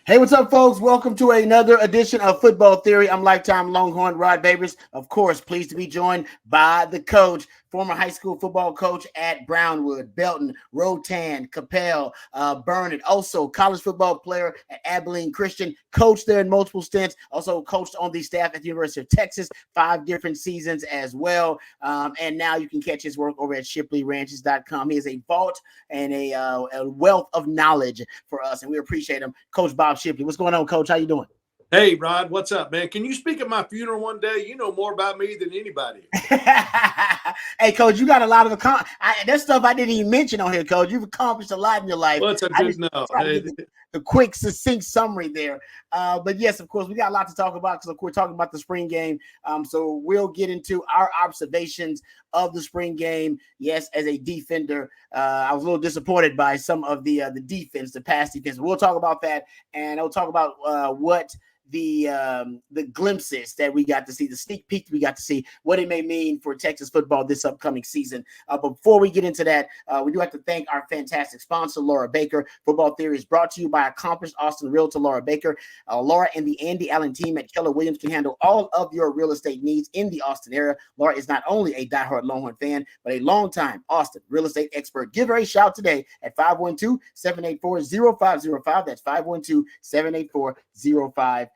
Hey, what's up, folks? Welcome to another edition of Football Theory. I'm lifetime Longhorn Rod Babers. Of course, pleased to be joined by the coach, former high school football coach at Brownwood, Belton, Rotan, Capel, Burnett. Also, college football player at Abilene Christian. Coached there in multiple stints. Also coached on the staff at the University of Texas, 5 different seasons as well. And now you can catch his work over at ShipleyRanches.com. He is a vault and a wealth of knowledge for us, and we appreciate him. Coach Bob Shipley. What's going on, Coach? How you doing? Hey, Rod, what's up, man? Can you speak at my funeral one day? You know more about me than anybody. Hey, Coach, you got a lot of there's stuff I didn't even mention on here, Coach. You've accomplished a lot in your life. Well, it's a good no. The quick, succinct summary there. But yes, of course, we got a lot to talk about because we're talking about the spring game. So we'll get into our observations of the spring game. Yes, as a defender, I was a little disappointed by some of the defense, the pass defense. We'll talk about that, and I'll talk about what the glimpses that we got to see, the sneak peek we got to see, what it may mean for Texas football this upcoming season. But before we get into that, we do have to thank our fantastic sponsor, Laura Baker. Football Theory is brought to you by accomplished Austin realtor Laura Baker. Laura and the Andy Allen team at Keller Williams can handle all of your real estate needs in the Austin area. Laura is not only a diehard Longhorn fan, but a longtime Austin real estate expert. Give her a shout today at 512-784-0505. That's 512-784-0505.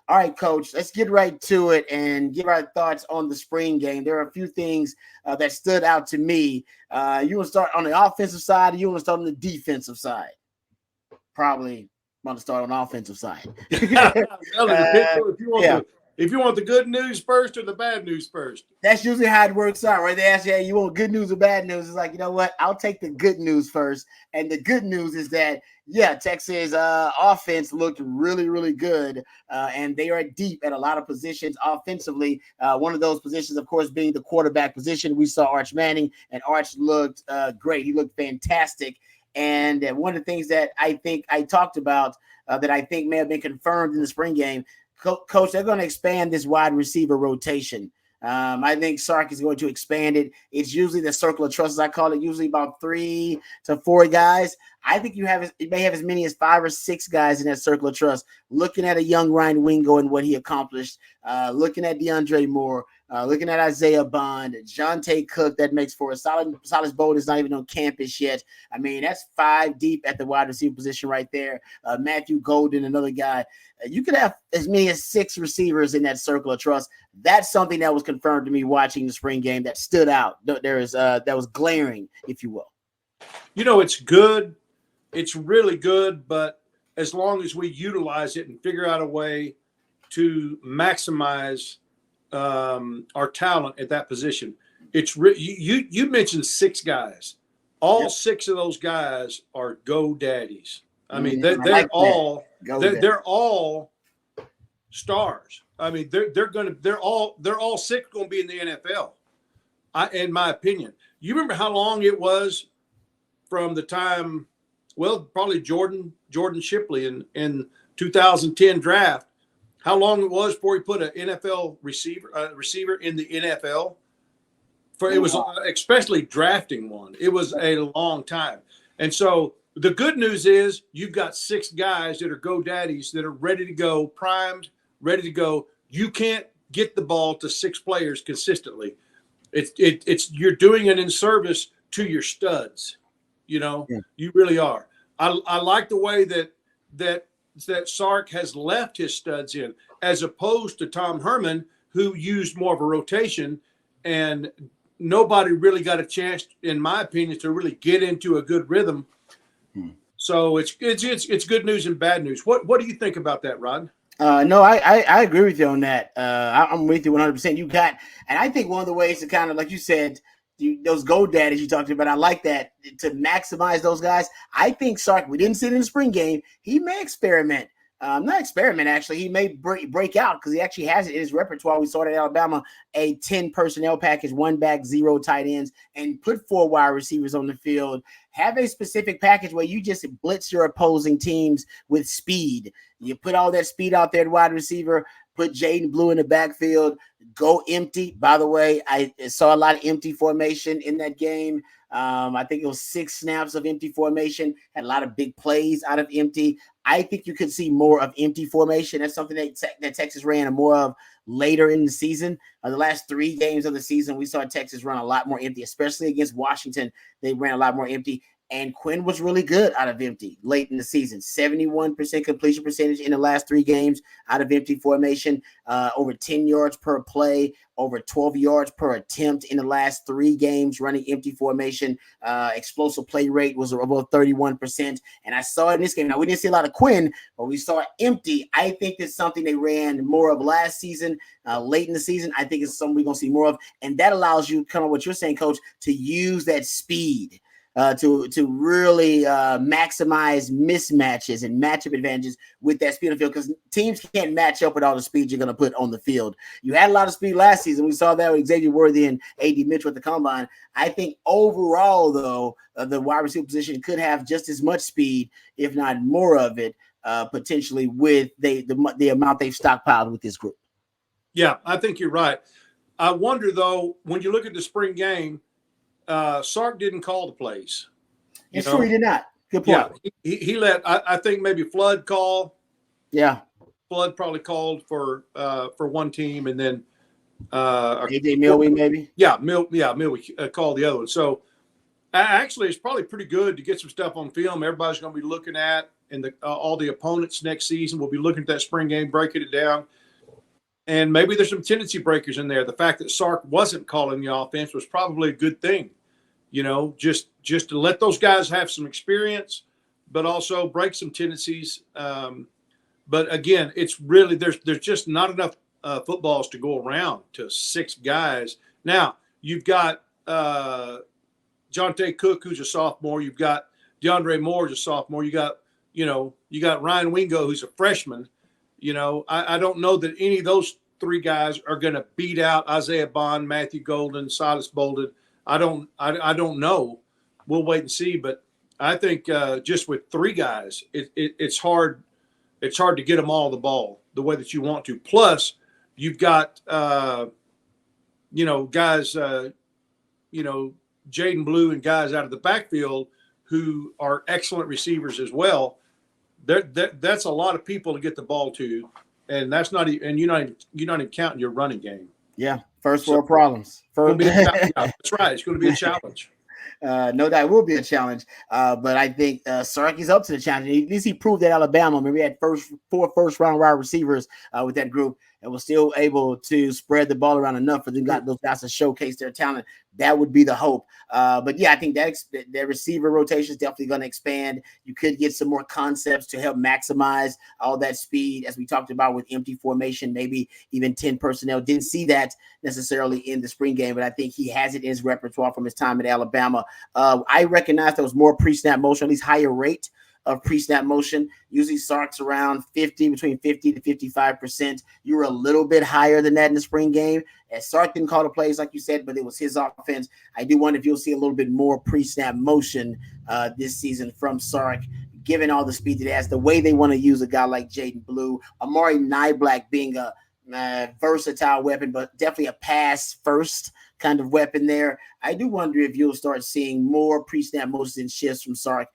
All right, Coach, let's get right to it and give our thoughts on the spring game. There are a few things that stood out to me. You want to start on the offensive side, or you want to start on the defensive side? Probably want to start on the offensive side. If you want the good news first or the bad news first. That's usually how it works out, right? They ask you, hey, you want good news or bad news? It's like, you know what? I'll take the good news first. And the good news is that, yeah, Texas offense looked really, really good. And they are deep at a lot of positions offensively. One of those positions, of course, being the quarterback position. We saw Arch Manning, and Arch looked great. He looked fantastic. And one of the things that I think I talked about that I think may have been confirmed in the spring game, Coach, they're going to expand this wide receiver rotation. I think Sark is going to expand it. It's usually the circle of trust, as I call it, usually about 3 to 4 guys. I think you may have as many as 5 or 6 guys in that circle of trust. Looking at a young Ryan Wingo and what he accomplished, looking at DeAndre Moore, looking at Isaiah Bond, Jonte Cook, that makes for a Silas Bowden is not even on campus yet. I mean, that's 5 deep at the wide receiver position right there. Matthew Golden, another guy. You could have as many as 6 receivers in that circle of trust. That's something that was confirmed to me watching the spring game that stood out. That was glaring, if you will. You know, it's good. It's really good, but as long as we utilize it and figure out a way to maximize our talent at that position, it's you mentioned 6 guys. All 6 of those guys are GoDaddies. I mean, they're all stars. I mean, they're all 6 going to be in the NFL. In my opinion, you remember how long it was from the time. Well, probably Jordan Shipley in 2010 draft. How long it was before he put an NFL receiver in the NFL? It was especially drafting one. It was a long time. And so the good news is you've got 6 guys that are GoDaddies that are ready to go, primed, ready to go. You can't get the ball to 6 players consistently. It's you're doing it in service to your studs. You know, You really are. I like the way that Sark has left his studs in, as opposed to Tom Herman, who used more of a rotation, and nobody really got a chance, in my opinion, to really get into a good rhythm. So it's good news and bad news. What do you think about that, Rod? No, I agree with you on that. I'm with you 100%. You got, and I think one of the ways to kind of, like you said, those GoDaddies you talked about, I like that, to maximize those guys. I think Sark, we didn't see it in the spring game. He may experiment. Not experiment, actually. He may break out because he actually has it in his repertoire. We saw it at Alabama, a 10 personnel package, 1 back, 0 tight ends, and put 4 wide receivers on the field. Have a specific package where you just blitz your opposing teams with speed. You put all that speed out there at wide receiver, put Jaden Blue in the backfield, go empty. By the way, I saw a lot of empty formation in that game. I think it was 6 snaps of empty formation, had a lot of big plays out of empty. I think you could see more of empty formation. That's something that Texas ran more of later in the season. The last 3 games of the season, we saw Texas run a lot more empty, especially against Washington. They ran a lot more empty. And Quinn was really good out of empty late in the season. 71% completion percentage in the last 3 games out of empty formation, over 10 yards per play, over 12 yards per attempt in the last 3 games running empty formation. Explosive play rate was above 31%. And I saw it in this game. Now, we didn't see a lot of Quinn, but we saw empty. I think that's something they ran more of last season, late in the season. I think it's something we're going to see more of. And that allows you, kind of what you're saying, Coach, to use that speed to really maximize mismatches and matchup advantages with that speed on the field, because teams can't match up with all the speed you're going to put on the field. You had a lot of speed last season. We saw that with Xavier Worthy and A.D. Mitchell at the Combine. I think overall, though, the wide receiver position could have just as much speed, if not more of it, potentially with the amount they've stockpiled with this group. Yeah, I think you're right. I wonder, though, when you look at the spring game, Sark didn't call the plays. It's true, he did not. Good point. Yeah, he let, I think maybe Flood call. Yeah. Flood probably called for one team, and then AJ Milwee maybe. Yeah, Milwee called the other one. So actually, it's probably pretty good to get some stuff on film. Everybody's going to be looking at, and all the opponents next season will be looking at that spring game, breaking it down. And maybe there's some tendency breakers in there. The fact that Sark wasn't calling the offense was probably a good thing, just to let those guys have some experience, but also break some tendencies. But again, it's really there's just not enough footballs to go around to 6 guys. Now you've got Jonte Cook, who's a sophomore. You've got DeAndre Moore, who's a sophomore. You got Ryan Wingo, who's a freshman. I don't know that any of those 3 guys are going to beat out Isaiah Bond, Matthew Golden, Silas Bolden. I don't know. We'll wait and see. But I think just with 3 guys, it's hard. It's hard to get them all the ball the way that you want to. Plus, you've got guys, Jaden Blue and guys out of the backfield who are excellent receivers as well. That's a lot of people to get the ball to, and that's not. And you're not even counting your running game. Yeah, first world problems. That's right. It's going to be a challenge. No doubt it will be a challenge. But I think Sark is up to the challenge. At least he proved that Alabama. I mean, we had 4 first-round wide receivers with that group, and was still able to spread the ball around enough for them those guys to showcase their talent. That would be the hope. But yeah, I think that receiver rotation is definitely going to expand. You could get some more concepts to help maximize all that speed, as we talked about with empty formation, maybe even 10 personnel. Didn't see that necessarily in the spring game, but I think he has it in his repertoire from his time at Alabama. I recognize there was more pre-snap motion, at least higher rate of pre-snap motion. Usually Sark's around between 50 to 55%. You were a little bit higher than that in the spring game. As Sark didn't call the plays, like you said, but it was his offense. I do wonder if you'll see a little bit more pre-snap motion this season from Sark, given all the speed that he has, the way they want to use a guy like Jaden Blue, Amari Niblack being a versatile weapon, but definitely a pass first kind of weapon there. I do wonder if you'll start seeing more pre-snap motion shifts from Sark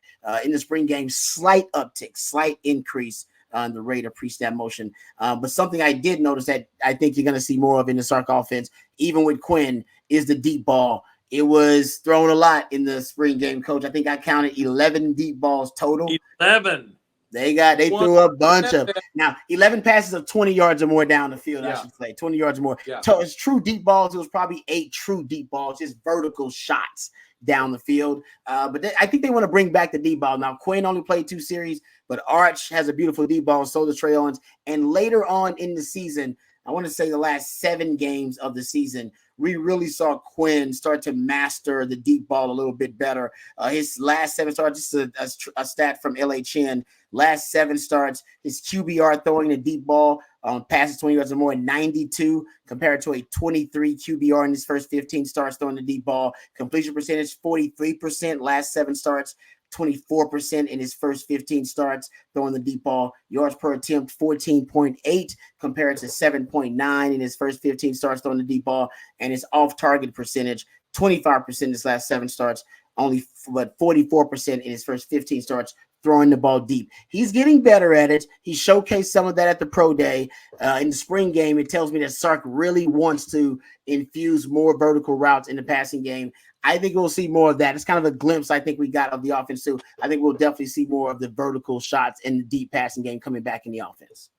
in the spring game. Slight uptick, slight increase on the rate of pre-snap motion. But something I did notice that I think you're going to see more of in the Sark offense, even with Quinn, is the deep ball. It was thrown a lot in the spring game, Coach. I think I counted 11 deep balls total. 11. They threw a bunch of now 11 passes of 20 yards or more down the field. Yeah. I should say 20 yards or more. Yeah. So it's true deep balls. It was probably 8 true deep balls, just vertical shots down the field. But I think they want to bring back the deep ball. Now Quinn only played 2 series, but Arch has a beautiful deep ball, and so does Trey Owens. And later on in the season, I want to say the last 7 games of the season, we really saw Quinn start to master the deep ball a little bit better. His last 7 starts, just a stat from LHN, last 7 starts, his QBR throwing the deep ball passes 20 yards or more, 92 compared to a 23 QBR in his first 15 starts throwing the deep ball. Completion percentage, 43% last 7 starts. 24% in his first 15 starts throwing the deep ball. Yards per attempt, 14.8 compared to 7.9 in his first 15 starts throwing the deep ball. And his off-target percentage, 25% in his last 7 starts. only 44% in his first 15 starts throwing the ball deep. He's getting better at it. He showcased some of that at the pro day. In the spring game, it tells me that Sark really wants to infuse more vertical routes in the passing game. I think we'll see more of that. It's kind of a glimpse I think we got of the offense too. I think we'll definitely see more of the vertical shots and the deep passing game coming back in the offense.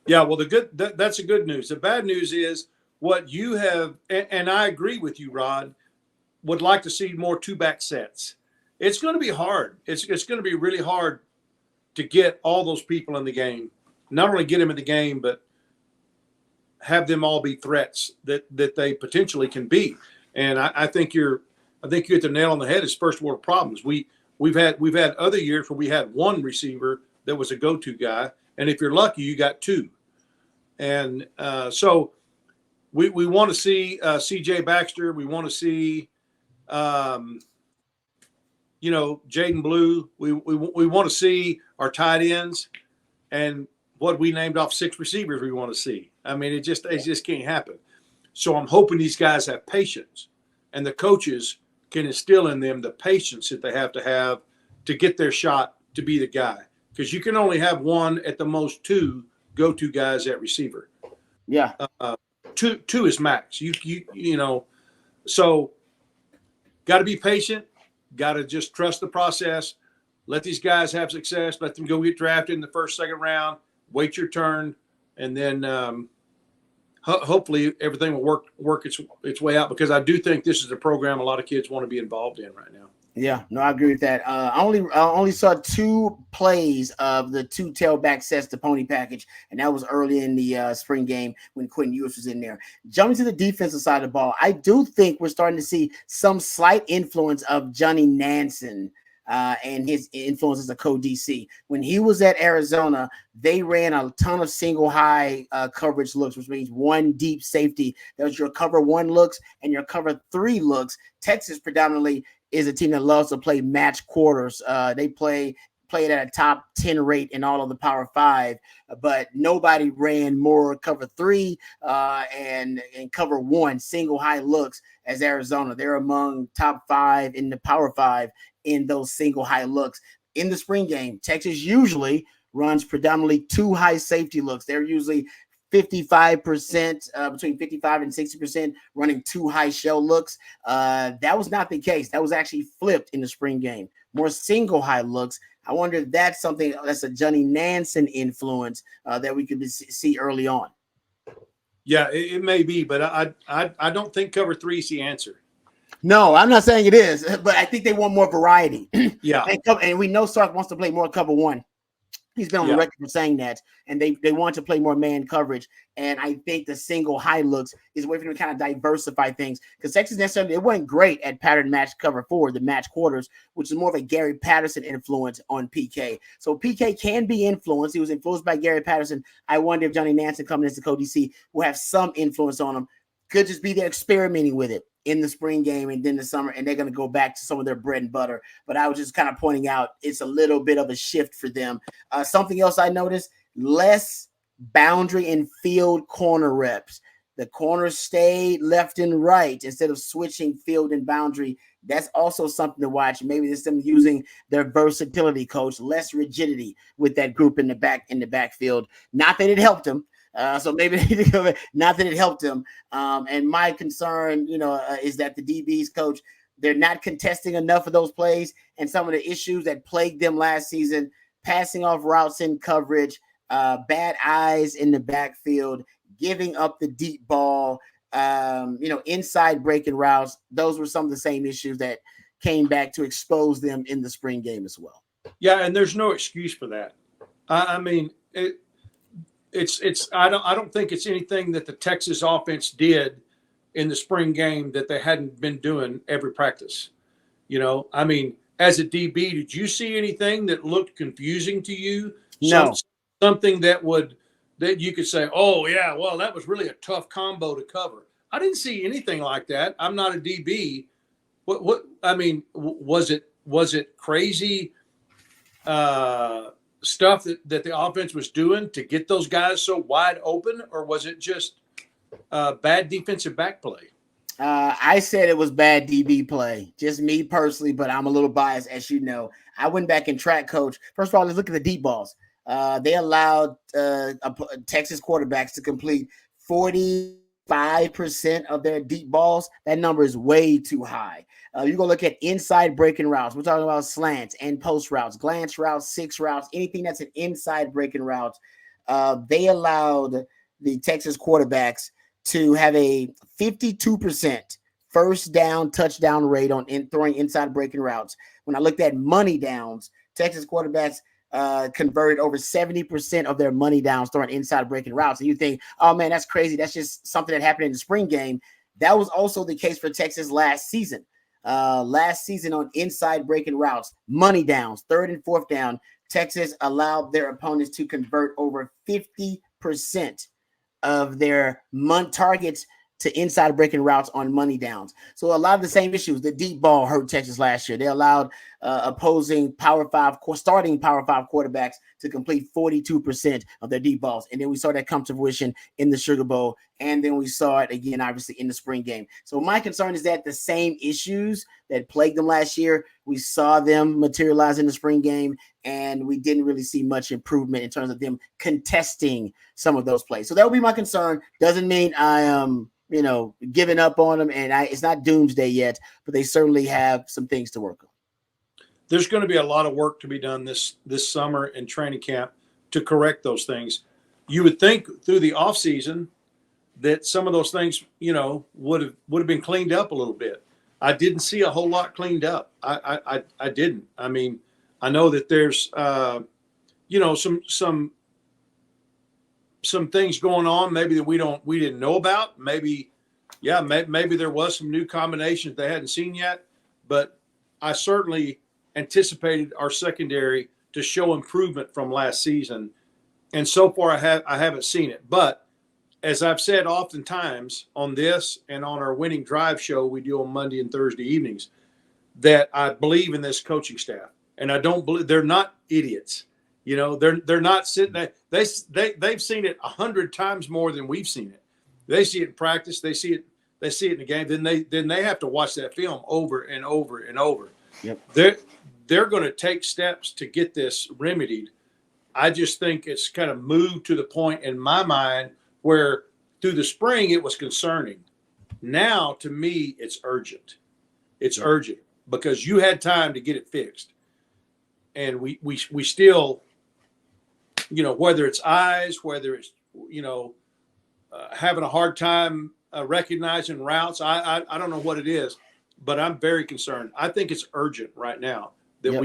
Yeah, well, that's the good news. The bad news is what you have, and I agree with you, Rod, would like to see more two-back sets. It's going to be hard. It's going to be really hard to get all those people in the game. Not only get them in the game, but have them all be threats that they potentially can be. And I think you hit the nail on the head. It's first world problems. We've had other years where we had one receiver that was a go-to guy, and if you're lucky, you got two. And so we want to see C.J. Baxter. We want to see Jaden Blue. We want to see our tight ends, and what we named off 6 receivers we want to see. I mean, it just can't happen. So I'm hoping these guys have patience, and the coaches can instill in them the patience that they have to get their shot to be the guy, because you can only have one, at the most 2 go-to guys at receiver. Yeah, two is max. So got to be patient. Got to just trust the process. Let these guys have success. Let them go get drafted in the first, second round. Wait your turn, and then hopefully everything will work its way out, because I do think this is a program a lot of kids want to be involved in right now. Yeah, no, I agree with that. I only saw 2 plays of the 2 tailback sets to pony package, and that was early in the spring game when Quinn Ewers was in there. Jumping to the defensive side of the ball, I do think we're starting to see some slight influence of Johnny Nansen and his influence as a co-DC. When he was at Arizona, they ran a ton of single high coverage looks, which means one deep safety. That was your cover 1 looks and your cover 3 looks. Texas predominantly is a team that loves to play match quarters. They play it at a top 10 rate in all of the Power 5, but nobody ran more cover 3 and cover 1 single high looks as Arizona. They're among top 5 in the Power 5 in those single high looks. In the spring game, Texas usually runs predominantly 2 high safety looks. They're usually 55%, between 55 and 60% running 2 high shell looks. That was not the case. That was actually flipped in the spring game. More single high looks. I wonder if that's something that's a Johnny Nansen influence that we could see early on. Yeah, it may be, but I don't think cover 3 is the answer. No, I'm not saying it is, but I think they want more variety. Yeah. And we know Sark wants to play more cover 1. He's been on the record for saying that, and they want to play more man coverage. And I think the single high looks is a way for them to kind of diversify things, because Texas necessarily, it wasn't great at pattern match cover 4, the match quarters, which is more of a Gary Patterson influence on PK. So PK can be influenced. He was influenced by Gary Patterson. I wonder if Johnny Nansen coming as the co-DC will have some influence on him. Could just be there experimenting with it in the spring game and then the summer, and they're going to go back to some of their bread and butter. But I was just kind of pointing out it's a little bit of a shift for them. Something else I noticed, less boundary and field corner reps. The corners stayed left and right instead of switching field and boundary. That's also something to watch. Maybe it's them using their versatility coach, less rigidity with that group in the backfield. Not that it helped them. So maybe not that it helped him. And my concern, is that the DBs coach, they're not contesting enough of those plays, and some of the issues that plagued them last season, passing off routes in coverage, bad eyes in the backfield, giving up the deep ball, inside breaking routes. Those were some of the same issues that came back to expose them in the spring game as well. Yeah, and there's no excuse for that. I mean, I don't think it's anything that the Texas offense did in the spring game that they hadn't been doing every practice. I mean, as a DB, did you see anything that looked confusing to you? No. Something that you could say, oh yeah, well, that was really a tough combo to cover. I didn't see anything like that. I'm not a DB. I mean, was it crazy stuff that the offense was doing to get those guys so wide open, or was it just bad defensive back play? I said it was bad DB play, just me personally, but I'm a little biased, as you know. I went back and track coach. First of all, let's look at the deep balls. They allowed Texas quarterbacks to complete 45% of their deep balls. That number is way too high. You're going to look at inside breaking routes. We're talking about slants and post routes, glance routes, six routes, anything that's an inside breaking route. They allowed the Texas quarterbacks to have a 52% first down touchdown rate on throwing inside breaking routes. When I looked at money downs, Texas quarterbacks converted over 70% of their money downs throwing inside breaking routes. And you think, oh man, that's crazy. That's just something that happened in the spring game. That was also the case for Texas last season. Last season on inside breaking routes, money downs, third and fourth down, Texas allowed their opponents to convert over 50% of their targets to inside breaking routes on money downs. So a lot of the same issues. The deep ball hurt Texas last year. They allowed opposing starting Power 5 quarterbacks to complete 42% of their deep balls. And then we saw that come to fruition in the Sugar Bowl. And then we saw it again, obviously, in the spring game. So my concern is that the same issues that plagued them last year, we saw them materialize in the spring game, and we didn't really see much improvement in terms of them contesting some of those plays. So that would be my concern. Doesn't mean I am giving up on them, and it's not doomsday yet, but they certainly have some things to work on. There's going to be a lot of work to be done this summer in training camp to correct those things. You would think through the off season that some of those things, would have been cleaned up a little bit. I didn't see a whole lot cleaned up. I didn't. I mean, I know that there's some things going on maybe that we didn't know about. Maybe there was some new combinations they hadn't seen yet, but I certainly anticipated our secondary to show improvement from last season. And so far I haven't seen it. But as I've said oftentimes on this and on our Winning Drive show we do on Monday and Thursday evenings, that I believe in this coaching staff. And I don't believe they're not idiots. They're not sitting there. They've seen it 100 times more than we've seen it. They see it in practice. They see it in the game. Then they have to watch that film over and over and over. Yep. They're going to take steps to get this remedied. I just think it's kind of moved to the point in my mind where through the spring it was concerning. Now, to me, it's urgent. It's urgent because you had time to get it fixed. And we still, whether it's eyes, whether it's, having a hard time recognizing routes. I don't know what it is, but I'm very concerned. I think it's urgent right now that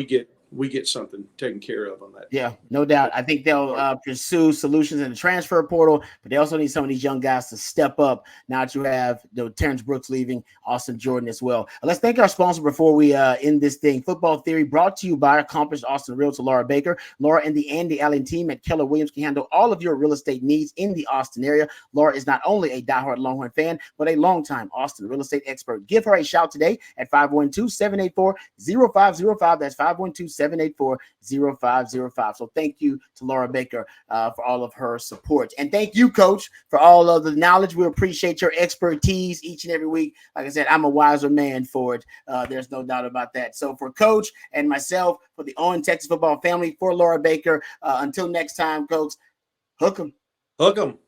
we get something taken care of on that. Yeah, no doubt. I think they'll pursue solutions in the transfer portal, but they also need some of these young guys to step up. Now that you have Terrence Brooks leaving, Austin Jordan as well. Let's thank our sponsor before we end this thing. Football Theory brought to you by accomplished Austin realtor Laura Baker. Laura and the Andy Allen team at Keller Williams can handle all of your real estate needs in the Austin area. Laura is not only a diehard Longhorn fan, but a longtime Austin real estate expert. Give her a shout today at 512-784-0505. That's 512-784-0505. So thank you to Laura Baker for all of her support. And thank you, Coach, for all of the knowledge. We appreciate your expertise each and every week. Like I said, I'm a wiser man for it. There's no doubt about that. So for Coach and myself, for the On Texas Football family, for Laura Baker, until next time, Coach, hook 'em. Hook 'em.